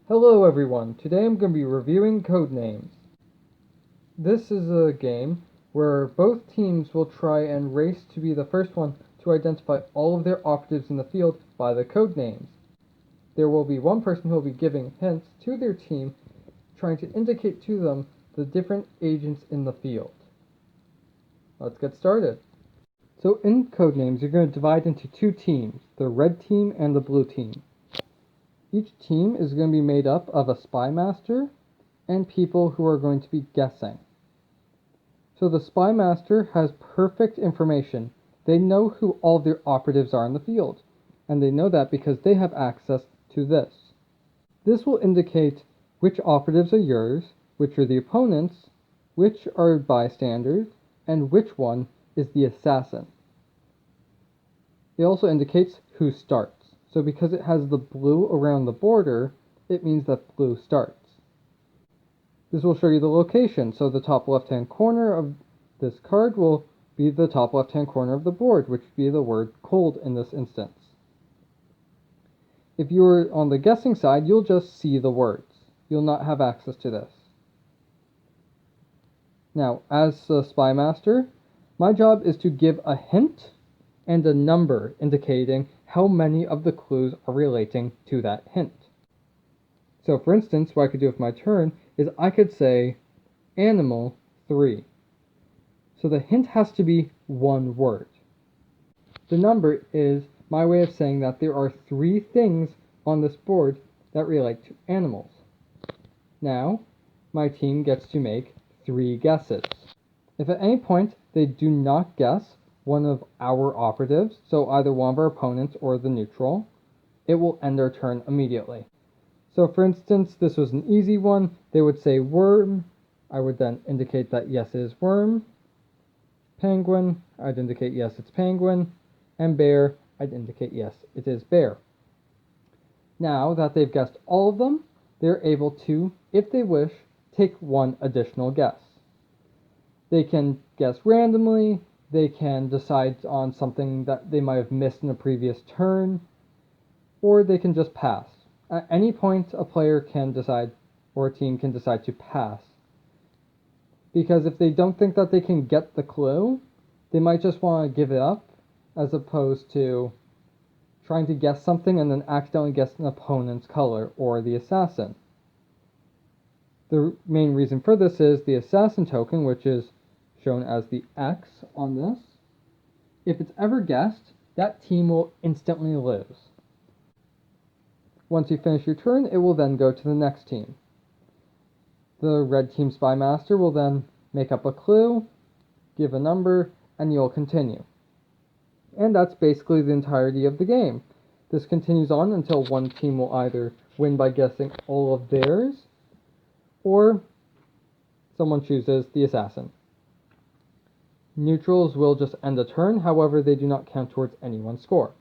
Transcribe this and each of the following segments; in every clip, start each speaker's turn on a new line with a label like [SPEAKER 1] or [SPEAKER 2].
[SPEAKER 1] Hello everyone, today I'm going to be reviewing Codenames. This is a game where both teams will try and race to be the first one to identify all of their operatives in the field by the codenames. There will be one person who will be giving hints to their team, trying to indicate to them the different agents in the field. Let's get started. So in Codenames, you're going to divide into two teams, the red team and the blue team. Each team is going to be made up of a spy master and people who are going to be guessing. So the spy master has perfect information. They know who all their operatives are in the field, and they know that because they have access to this. This will indicate which operatives are yours, which are the opponents, which are bystanders, and which one is the assassin. It also indicates who starts. So because it has the blue around the border, it means that blue starts. This will show you the location, so the top left-hand corner of this card will be the top left-hand corner of the board, which would be the word cold in this instance. If you're on the guessing side, you'll just see the words. You'll not have access to this. Now, as the spy master, my job is to give a hint and a number indicating how many of the clues are relating to that hint. So for instance, what I could do with my turn is I could say animal 3. So the hint has to be one word. The number is my way of saying that there are 3 things on this board that relate to animals. Now, my team gets to make 3 guesses. If at any point they do not guess one of our operatives, so either one of our opponents or the neutral, it will end our turn immediately. So for instance, this was an easy one. They would say worm. I would then indicate that yes, it is worm. Penguin, I'd indicate yes, it's penguin. And bear, I'd indicate yes, it is bear. Now that they've guessed all of them, they're able to, if they wish, take one additional guess. They can guess randomly. They can decide on something that they might have missed in a previous turn, or they can just pass. At any point, a player can decide, or a team can decide to pass. Because if they don't think that they can get the clue, they might just want to give it up, as opposed to trying to guess something and then accidentally guess an opponent's color, or the assassin. The main reason for this is the assassin token, which is shown as the X on this. If it's ever guessed, that team will instantly lose. Once you finish your turn, it will then go to the next team. The red team spy master will then make up a clue, give a number, and you'll continue. And that's basically the entirety of the game. This continues on until one team will either win by guessing all of theirs, or someone chooses the assassin. Neutrals will just end a turn, however they do not count towards anyone's score.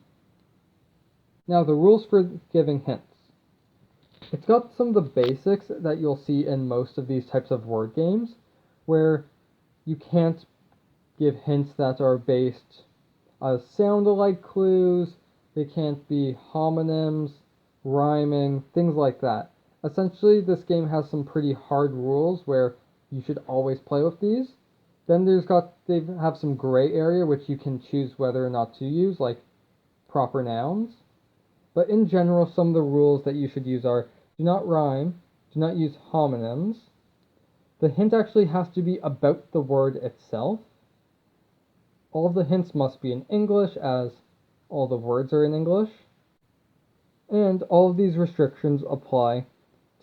[SPEAKER 1] Now the rules for giving hints. It's got some of the basics that you'll see in most of these types of word games, where you can't give hints that are based on sound-alike clues, they can't be homonyms, rhyming, things like that. Essentially, this game has some pretty hard rules where you should always play with these. Then they have some gray area which you can choose whether or not to use, like proper nouns. But in general, some of the rules that you should use are do not rhyme, do not use homonyms. The hint actually has to be about the word itself. All of the hints must be in English, as all the words are in English. And all of these restrictions apply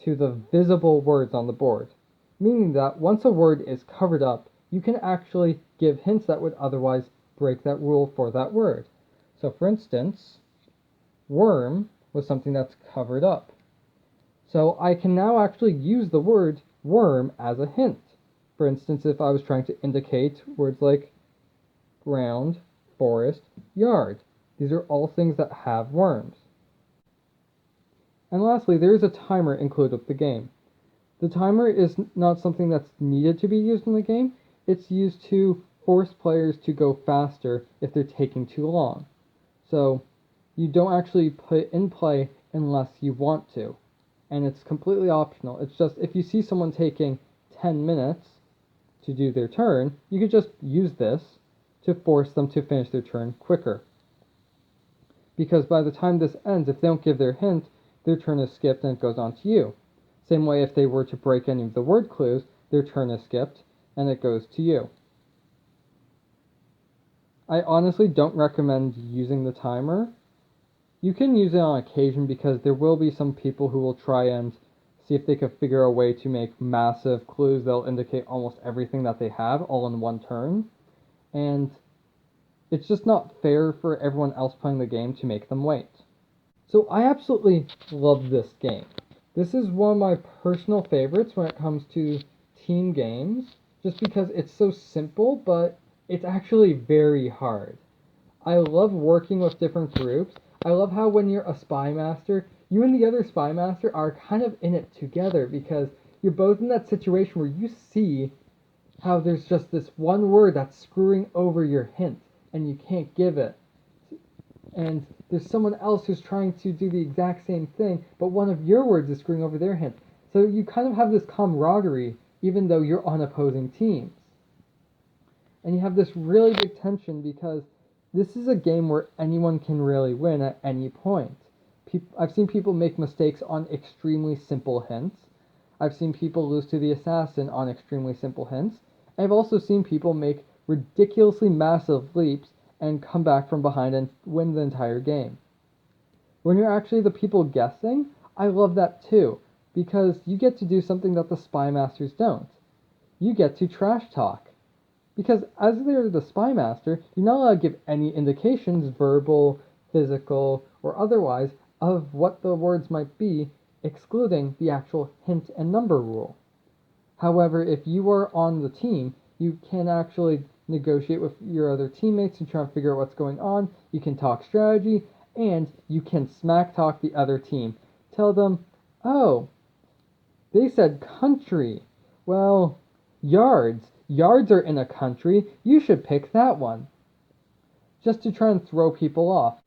[SPEAKER 1] to the visible words on the board, meaning that once a word is covered up, you can actually give hints that would otherwise break that rule for that word. So for instance, worm was something that's covered up. So I can now actually use the word worm as a hint. For instance, if I was trying to indicate words like ground, forest, yard. These are all things that have worms. And lastly, there is a timer included with the game. The timer is not something that's needed to be used in the game. It's used to force players to go faster if they're taking too long. So you don't actually put it in play unless you want to. and it's completely optional. It's just if you see someone taking 10 minutes to do their turn, you could just use this to force them to finish their turn quicker. Because by the time this ends, if they don't give their hint, their turn is skipped and it goes on to you. Same way if they were to break any of the word clues, their turn is skipped and it goes to you. I honestly don't recommend using the timer. You can use it on occasion because there will be some people who will try and see if they can figure a way to make massive clues that'll indicate almost everything that they have all in one turn. And it's just not fair for everyone else playing the game to make them wait. So I absolutely love this game. This is one of my personal favorites when it comes to team games, just because it's so simple, but it's actually very hard. I love working with different groups. I love how when you're a spy master, you and the other spy master are kind of in it together because you're both in that situation where you see how there's just this one word that's screwing over your hint and you can't give it. And there's someone else who's trying to do the exact same thing, but one of your words is screwing over their hint. So you kind of have this camaraderie even though you're on opposing teams. And you have this really big tension because this is a game where anyone can really win at any point. I've seen people make mistakes on extremely simple hints. I've seen people lose to the assassin on extremely simple hints. I've also seen people make ridiculously massive leaps and come back from behind and win the entire game. When you're actually the people guessing, I love that too, because you get to do something that the spy masters don't. You get to trash talk. Because as they're the spy master, you're not allowed to give any indications, verbal, physical, or otherwise, of what the words might be, excluding the actual hint and number rule. However, if you are on the team, you can actually negotiate with your other teammates and try and figure out what's going on. You can talk strategy, and you can smack talk the other team. Tell them, oh, they said country. Well, yards. Yards are in a country. You should pick that one. Just to try and throw people off.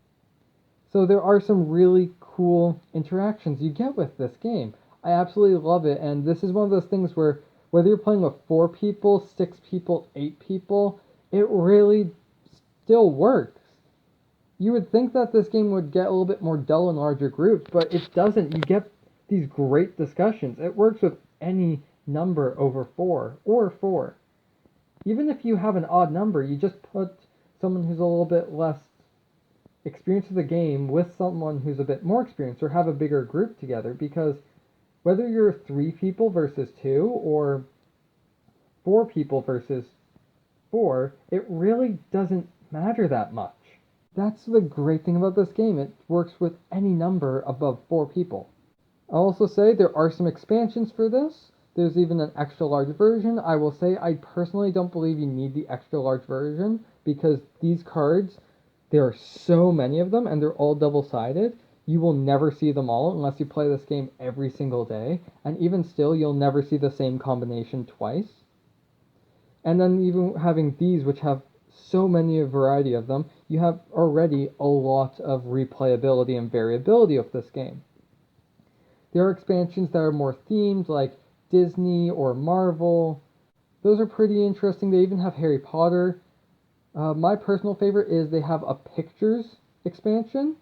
[SPEAKER 1] So there are some really cool interactions you get with this game. I absolutely love it, and this is one of those things where whether you're playing with 4 people, 6 people, 8 people, it really still works. You would think that this game would get a little bit more dull in larger groups, but it doesn't. You get these great discussions. It works with any number over 4 or 4. Even if you have an odd number, you just put someone who's a little bit less experienced with the game with someone who's a bit more experienced, or have a bigger group together, because whether you're 3 people versus 2 or 4 people versus 4, it really doesn't matter that much. That's the great thing about this game. It works with any number above 4 people. I'll also say there are some expansions for this. There's even an extra large version. I will say I personally don't believe you need the extra large version because these cards, there are so many of them and they're all double-sided. You will never see them all unless you play this game every single day. And even still, you'll never see the same combination twice. And then even having these, which have so many a variety of them, you have already a lot of replayability and variability of this game. There are expansions that are more themed, like Disney or Marvel. Those are pretty interesting. They even have Harry Potter. My personal favorite is they have a pictures expansion,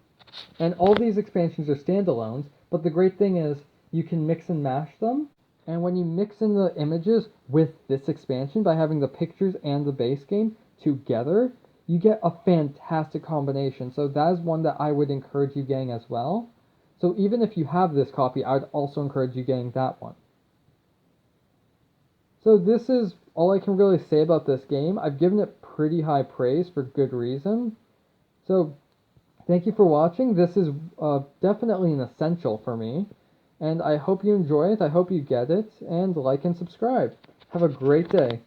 [SPEAKER 1] and all these expansions are standalones, but the great thing is you can mix and mash them, and when you mix in the images with this expansion by having the pictures and the base game together, you get a fantastic combination. So that is one that I would encourage you getting as well. So even if you have this copy, I would also encourage you getting that one. So this is all I can really say about this game. I've given it pretty high praise for good reason. So thank you for watching. This is definitely an essential for me. And I hope you enjoy it. I hope you get it. And like and subscribe. Have a great day.